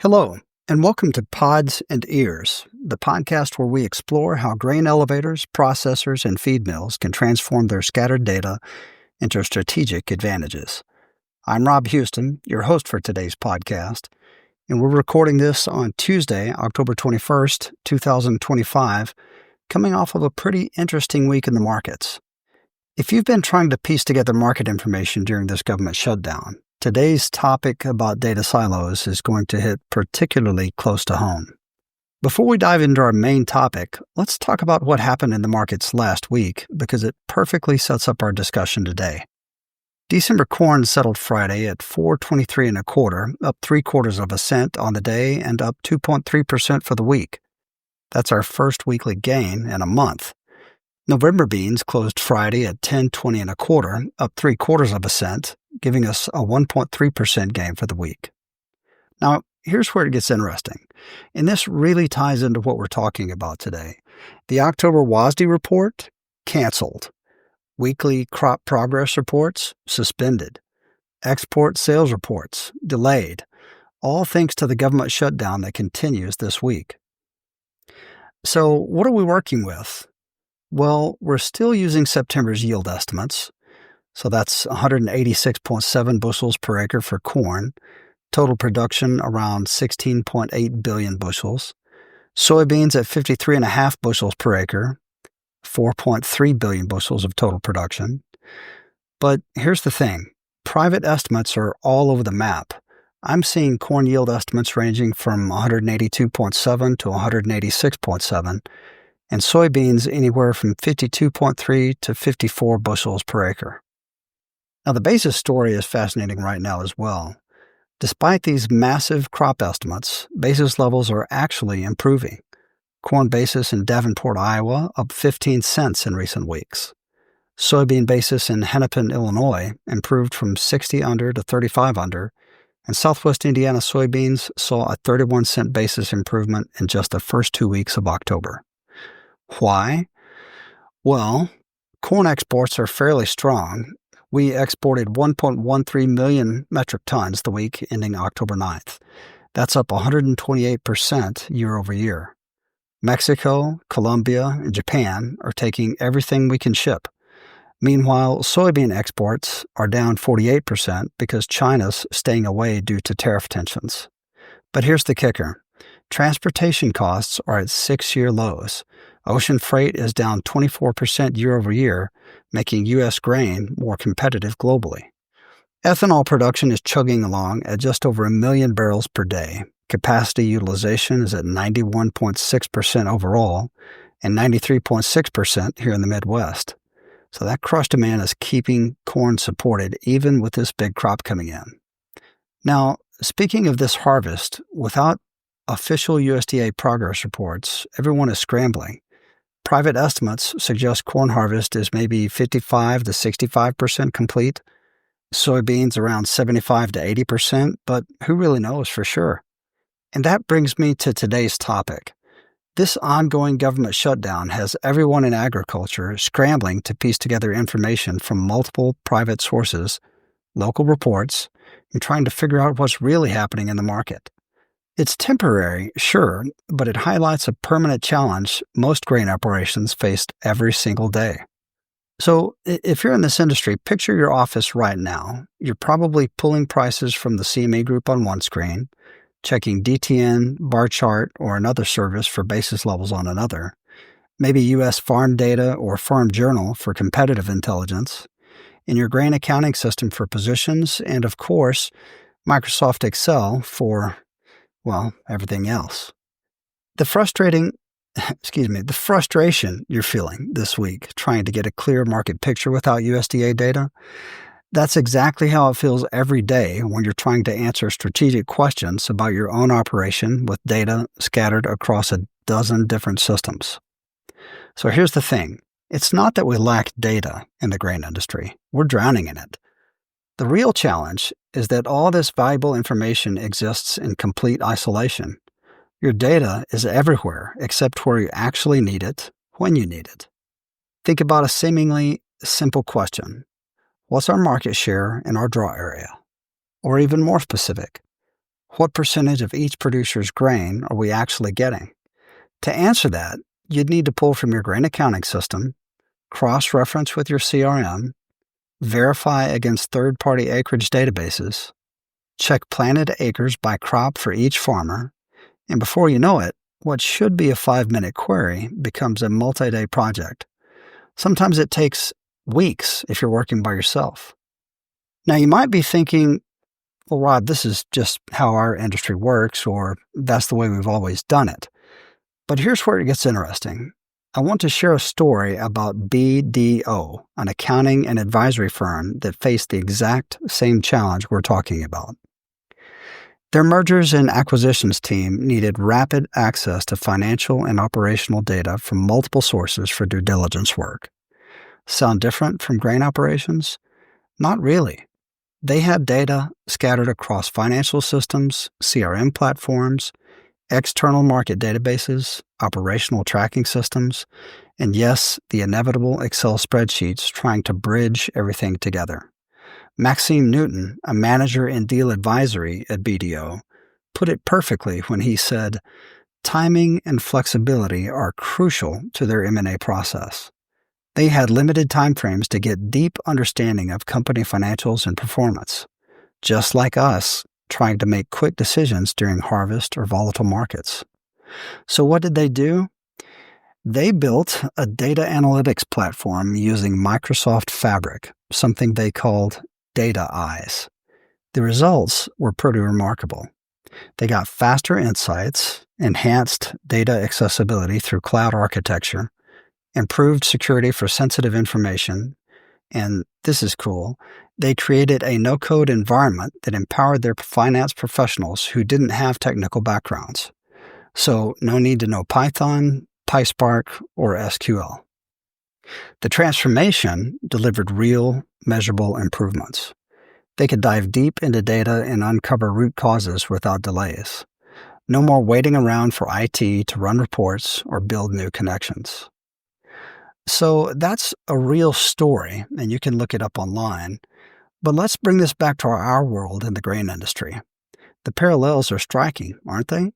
Hello, and welcome to Pods and Ears, the podcast where we explore how grain elevators, processors, and feed mills can transform their scattered data into strategic advantages. I'm Rob Huston, your host for today's podcast, and we're recording this on Tuesday, October 21st, 2025, coming off of a pretty interesting week in the markets. If you've been trying to piece together market information during this government shutdown, today's topic about data silos is going to hit particularly close to home. Before we dive into our main topic, let's talk about what happened in the markets last week because it perfectly sets up our discussion today. December corn settled Friday at $4.23 1/4, up 3/4 cent on the day and up 2.3% for the week. That's our first weekly gain in a month. November beans closed Friday at $10.20 1/4, up 3/4 cent, giving us a 1.3% gain for the week. Now, here's where it gets interesting, and this really ties into what we're talking about today. The October WASDE report, canceled. Weekly crop progress reports, suspended. Export sales reports, delayed. All thanks to the government shutdown that continues this week. So, what are we working with? Well, we're still using September's yield estimates. So that's 186.7 bushels per acre for corn, total production around 16.8 billion bushels. Soybeans at 53.5 bushels per acre, 4.3 billion bushels of total production. But here's the thing, private estimates are all over the map. I'm seeing corn yield estimates ranging from 182.7 to 186.7, and soybeans anywhere from 52.3 to 54 bushels per acre. Now, the basis story is fascinating right now as well. Despite these massive crop estimates, basis levels are actually improving. Corn basis in Davenport, Iowa, up 15 cents in recent weeks. Soybean basis in Hennepin, Illinois, improved from 60 under to 35 under, and Southwest Indiana soybeans saw a 31-cent basis improvement in just the first 2 weeks of October. Why? Well, corn exports are fairly strong. We exported 1.13 million metric tons the week ending October 9th. That's up 128% year over year. Mexico, Colombia, and Japan are taking everything we can ship. Meanwhile, soybean exports are down 48% because China's staying away due to tariff tensions. But here's the kicker. Transportation costs are at 6-year lows. Ocean freight is down 24% year over year, making U.S. grain more competitive globally. Ethanol production is chugging along at just over 1 million barrels per day. Capacity utilization is at 91.6% overall and 93.6% here in the Midwest. So that crush demand is keeping corn supported even with this big crop coming in. Now, speaking of this harvest, without official USDA progress reports, everyone is scrambling. Private estimates suggest corn harvest is maybe 55 to 65% complete, soybeans around 75 to 80%, but who really knows for sure? And that brings me to today's topic. This ongoing government shutdown has everyone in agriculture scrambling to piece together information from multiple private sources, local reports, and trying to figure out what's really happening in the market. It's temporary, sure, but it highlights a permanent challenge most grain operations face every single day. So if you're in this industry, picture your office right now. You're probably pulling prices from the CME group on one screen, checking DTN, bar chart, or another service for basis levels on another, maybe U.S. farm data or farm journal for competitive intelligence, in your grain accounting system for positions, and of course, Microsoft Excel for everything else. The frustration you're feeling this week trying to get a clear market picture without USDA data, that's exactly how it feels every day when you're trying to answer strategic questions about your own operation with data scattered across a dozen different systems. So here's the thing. It's not that we lack data in the grain industry. We're drowning in it. The real challenge is that all this valuable information exists in complete isolation. Your data is everywhere except where you actually need it, when you need it. Think about a seemingly simple question. What's our market share in our draw area? Or even more specific, What percentage of each producer's grain are we actually getting? To answer that, you'd need to pull from your grain accounting system, cross-reference with your CRM, verify against third-party acreage databases, check planted acres by crop for each farmer, and before you know it, what should be a 5-minute query becomes a multi-day project. Sometimes it takes weeks if you're working by yourself. Now, you might be thinking, well, Rob, this is just how our industry works, or that's the way we've always done it. But here's where it gets interesting. I want to share a story about BDO, an accounting and advisory firm that faced the exact same challenge we're talking about. Their mergers and acquisitions team needed rapid access to financial and operational data from multiple sources for due diligence work. Sound different from grain operations? Not really. They had data scattered across financial systems, CRM platforms, external market databases, operational tracking systems, and yes, the inevitable Excel spreadsheets trying to bridge everything together. Maxime Newton, a manager in deal advisory at BDO, put it perfectly when he said, "Timing and flexibility are crucial to their M&A process." They had limited timeframes to get deep understanding of company financials and performance, just like us trying to make quick decisions during harvest or volatile markets. So what did they do? They built a data analytics platform using Microsoft Fabric, something they called Data Eyes. The results were pretty remarkable. They got faster insights, enhanced data accessibility through cloud architecture, improved security for sensitive information, and this is cool, they created a no-code environment that empowered their finance professionals who didn't have technical backgrounds. So no need to know Python, PySpark, or SQL. The transformation delivered real, measurable improvements. They could dive deep into data and uncover root causes without delays. No more waiting around for IT to run reports or build new connections. So that's a real story, and you can look it up online. But let's bring this back to our world in the grain industry. The parallels are striking, aren't they?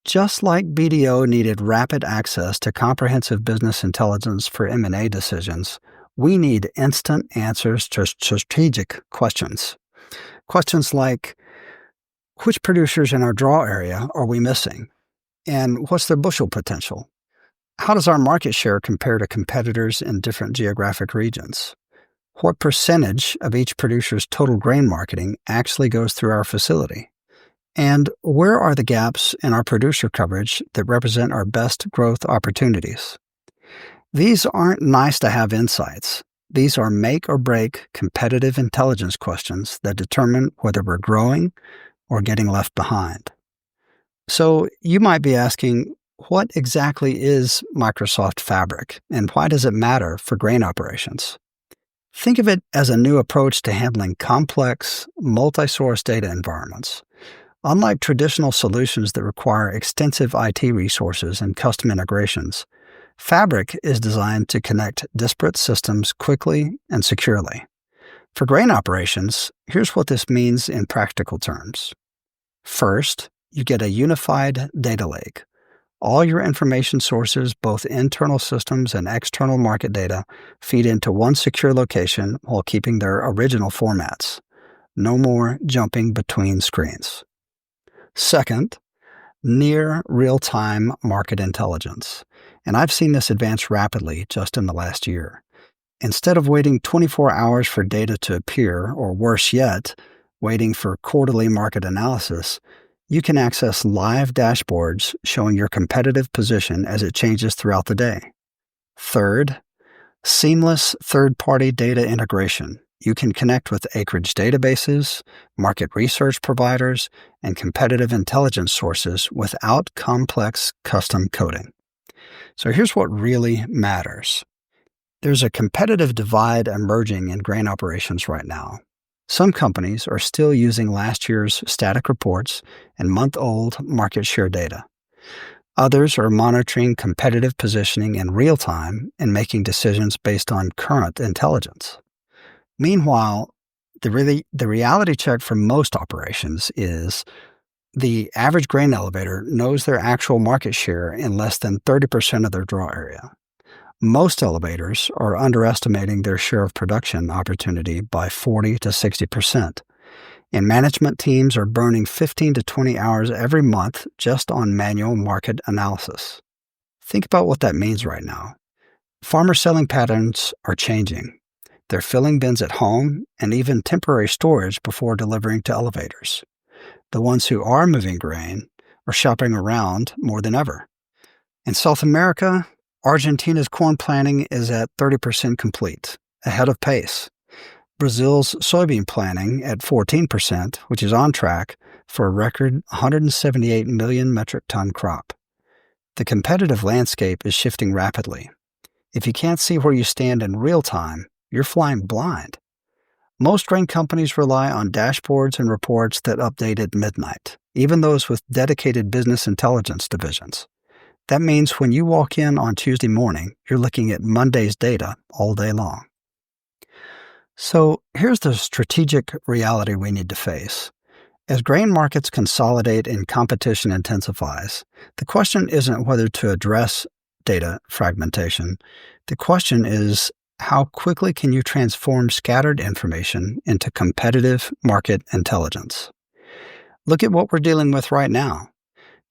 Just like BDO needed rapid access to comprehensive business intelligence for M&A decisions, we need instant answers to strategic questions. Questions like, which producers in our draw area are we missing? And what's their bushel potential? How does our market share compare to competitors in different geographic regions? What percentage of each producer's total grain marketing actually goes through our facility? And where are the gaps in our producer coverage that represent our best growth opportunities? These aren't nice-to-have insights. These are make-or-break competitive intelligence questions that determine whether we're growing or getting left behind. So you might be asking, what exactly is Microsoft Fabric, and why does it matter for grain operations? Think of it as a new approach to handling complex, multi-source data environments. Unlike traditional solutions that require extensive IT resources and custom integrations, Fabric is designed to connect disparate systems quickly and securely. For grain operations, here's what this means in practical terms. First, you get a unified data lake. All your information sources, both internal systems and external market data, feed into one secure location while keeping their original formats. No more jumping between screens. Second, near real-time market intelligence. And I've seen this advance rapidly just in the last year. Instead of waiting 24 hours for data to appear, or worse yet, waiting for quarterly market analysis, you can access live dashboards showing your competitive position as it changes throughout the day. Third, seamless third-party data integration. You can connect with acreage databases, market research providers, and competitive intelligence sources without complex custom coding. So here's what really matters. There's a competitive divide emerging in grain operations right now. Some companies are still using last year's static reports and month-old market share data. Others are monitoring competitive positioning in real time and making decisions based on current intelligence. Meanwhile, the reality check for most operations is The average grain elevator knows their actual market share in less than 30% of their draw area. Most elevators are underestimating their share of production opportunity by 40 to 60%, and management teams are burning 15 to 20 hours every month just on manual market analysis. Think about what that means right now. Farmer selling patterns are changing. They're filling bins at home and even temporary storage before delivering to elevators. The ones who are moving grain are shopping around more than ever. In South America, Argentina's corn planting is at 30% complete, ahead of pace. Brazil's soybean planting at 14%, which is on track for a record 178 million metric ton crop. The competitive landscape is shifting rapidly. If you can't see where you stand in real time, you're flying blind. Most grain companies rely on dashboards and reports that update at midnight, even those with dedicated business intelligence divisions. That means when you walk in on Tuesday morning, you're looking at Monday's data all day long. So here's the strategic reality we need to face. As grain markets consolidate and competition intensifies, the question isn't whether to address data fragmentation. The question is, how quickly can you transform scattered information into competitive market intelligence? Look at what we're dealing with right now.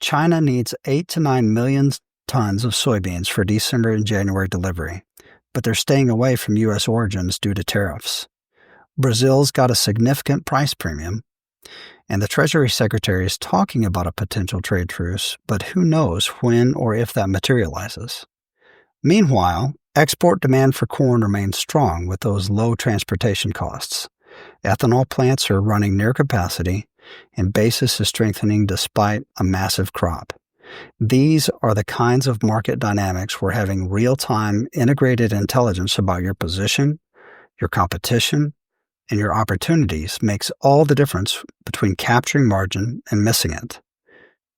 China needs 8 to 9 million tons of soybeans for December and January delivery, but they're staying away from U.S. origins due to tariffs. Brazil's got a significant price premium, and the Treasury Secretary is talking about a potential trade truce, but who knows when or if that materializes. Meanwhile, export demand for corn remains strong with those low transportation costs. Ethanol plants are running near capacity, and basis is strengthening despite a massive crop. These are the kinds of market dynamics where having real-time integrated intelligence about your position, your competition, and your opportunities makes all the difference between capturing margin and missing it.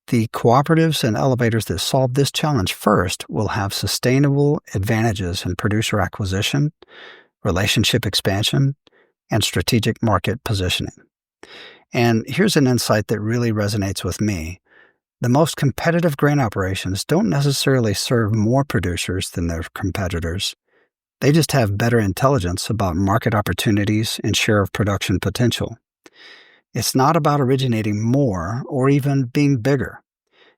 The cooperatives and elevators that solve this challenge first will have sustainable advantages in producer acquisition, relationship expansion, and strategic market positioning. And here's an insight that really resonates with me. The most competitive grain operations don't necessarily serve more producers than their competitors. They just have better intelligence about market opportunities and share of production potential. It's not about originating more or even being bigger.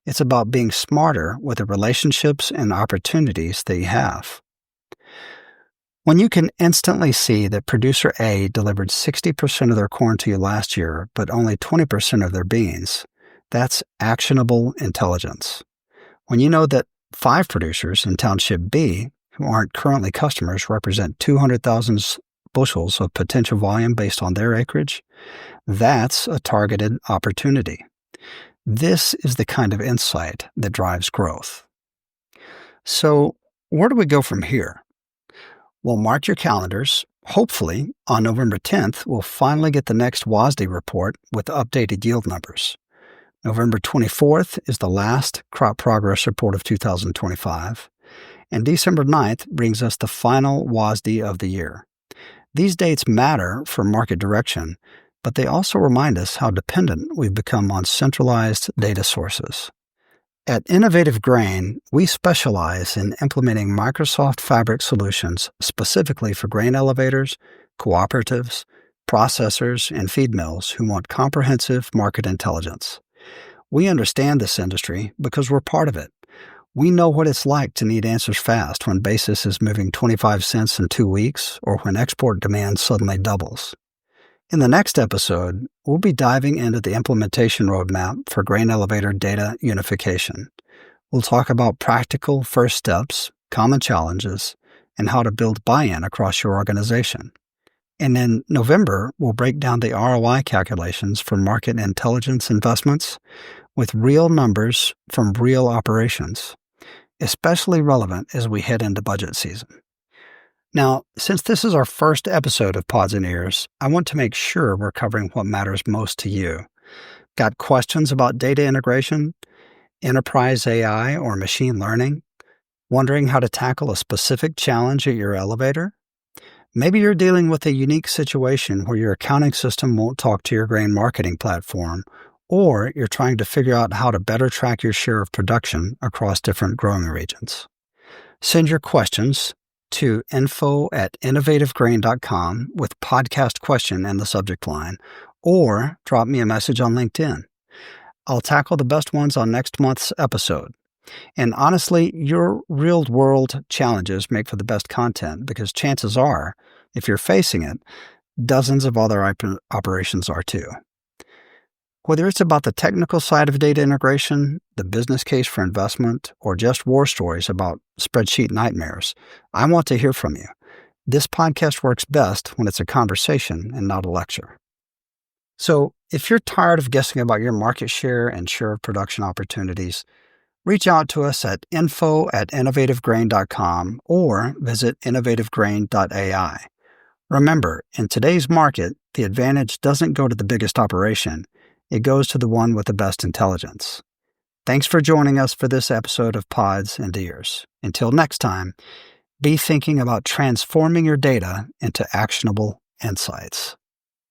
It's about being smarter with the relationships and opportunities that you have. When you can instantly see that producer A delivered 60% of their corn to you last year, but only 20% of their beans, that's actionable intelligence. When you know that 5 producers in Township B who aren't currently customers represent 200,000 bushels of potential volume based on their acreage, that's a targeted opportunity. This is the kind of insight that drives growth. So, where do we go from here? Well, mark your calendars. Hopefully, on November 10th, we'll finally get the next WASDE report with updated yield numbers. November 24th is the last crop progress report of 2025, and December 9th brings us the final WASDE of the year. These dates matter for market direction, but they also remind us how dependent we've become on centralized data sources. At Innovative Grain, we specialize in implementing Microsoft Fabric solutions specifically for grain elevators, cooperatives, processors, and feed mills who want comprehensive market intelligence. We understand this industry because we're part of it. We know what it's like to need answers fast when basis is moving 25 cents in 2 weeks or when export demand suddenly doubles. In the next episode, we'll be diving into the implementation roadmap for grain elevator data unification. We'll talk about practical first steps, common challenges, and how to build buy-in across your organization. And in November, we'll break down the ROI calculations for market intelligence investments with real numbers from real operations, especially relevant as we head into budget season. Now, since this is our first episode of Pods and Ears, I want to make sure we're covering what matters most to you. Got questions about data integration, enterprise AI or machine learning? Wondering how to tackle a specific challenge at your elevator? Maybe you're dealing with a unique situation where your accounting system won't talk to your grain marketing platform, or you're trying to figure out how to better track your share of production across different growing regions. Send your questions to info@innovativegrain.com with podcast question in the subject line, or drop me a message on LinkedIn. I'll tackle the best ones on next month's episode. And honestly, your real-world challenges make for the best content because chances are, if you're facing it, dozens of other operations are too. Whether it's about the technical side of data integration, the business case for investment, or just war stories about spreadsheet nightmares, I want to hear from you. This podcast works best when it's a conversation and not a lecture. So if you're tired of guessing about your market share and share of production opportunities, reach out to us at info@innovativegrain.com or visit innovativegrain.ai. Remember, in today's market, the advantage doesn't go to the biggest operation. It goes to the one with the best intelligence. Thanks for joining us for this episode of Pods and Ears. Until next time, be thinking about transforming your data into actionable insights.